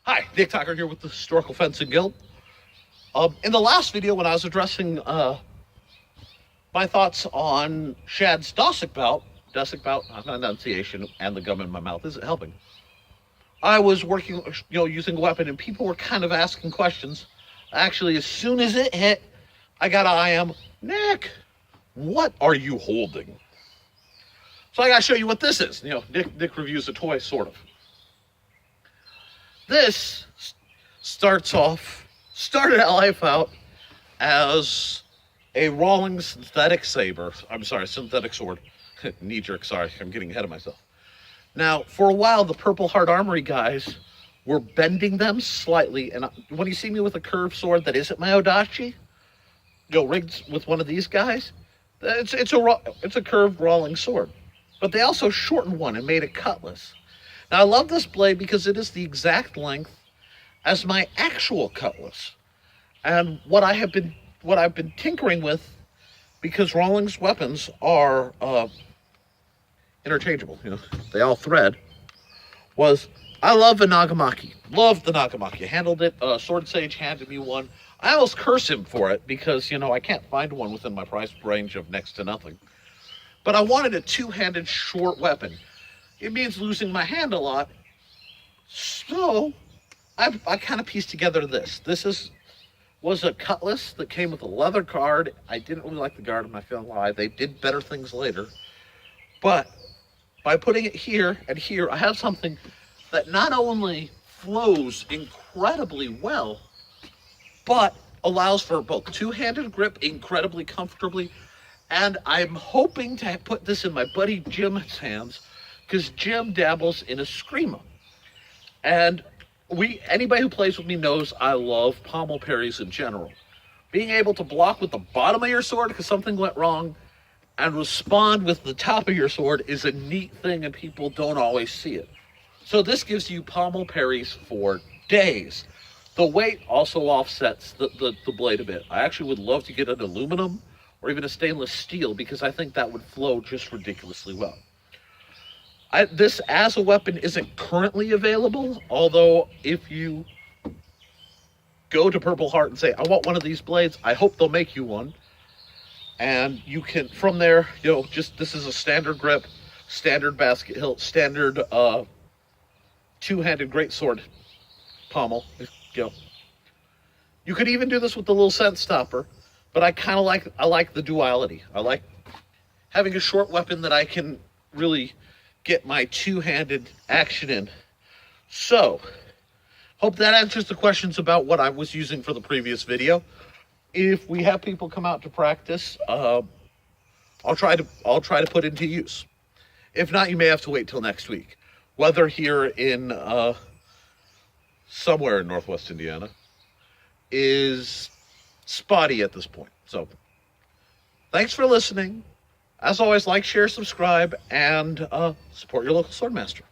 Hi, Nick Tucker here with the Historical Fencing Guild. In the last video, when I was addressing my thoughts on Shad's Dosic bout, enunciation, and the gum in my mouth isn't helping. I was working, using a weapon, and people were kind of asking questions. Actually, as soon as it hit, I got an IM. Nick, what are you holding? So I got to show you what this is. Nick reviews a toy, sort of. This started life out as a Rawlings synthetic sword. Knee-jerk, sorry, I'm getting ahead of myself. Now, for a while, the Purple Heart Armory guys were bending them slightly, and when you see me with a curved sword that isn't my Odachi, rigged with one of these guys, it's a curved Rawlings sword. But they also shortened one and made it cutlass. Now, I love this blade because it is the exact length as my actual cutlass. And what I've been tinkering with, because Rawlings weapons are interchangeable, they all thread, was I love the Nagamaki. Love the Nagamaki. I handled it. Sword Sage handed me one. I almost curse him for it because, I can't find one within my price range of next to nothing. But I wanted a two-handed short weapon. It means losing my hand a lot. So I kind of pieced together this. This was a cutlass that came with a leather guard. I didn't really like the guard, I'm not gonna lie. They did better things later. But by putting it here and here, I have something that not only flows incredibly well, but allows for both two-handed grip incredibly comfortably. And I'm hoping to put this in my buddy Jim's hands, because Jim dabbles in Eskrima. And anybody who plays with me knows I love pommel parries in general. Being able to block with the bottom of your sword because something went wrong and respond with the top of your sword is a neat thing, and people don't always see it. So this gives you pommel parries for days. The weight also offsets the blade a bit. I actually would love to get an aluminum or even a stainless steel, because I think that would flow just ridiculously well. This as a weapon isn't currently available, although if you go to Purple Heart and say, I want one of these blades, I hope they'll make you one. And you can, from there, this is a standard grip, standard basket hilt, standard two-handed greatsword pommel. You could even do this with the little scent stopper, but I like the duality. I like having a short weapon that I can really get my two-handed action in. So, hope that answers the questions about what I was using for the previous video. If we have people come out to practice, I'll try to put into use. If not, you may have to wait till next week. Weather here in somewhere in Northwest Indiana is spotty at this point. So, thanks for listening. As always, like, share, subscribe, and support your local swordmaster.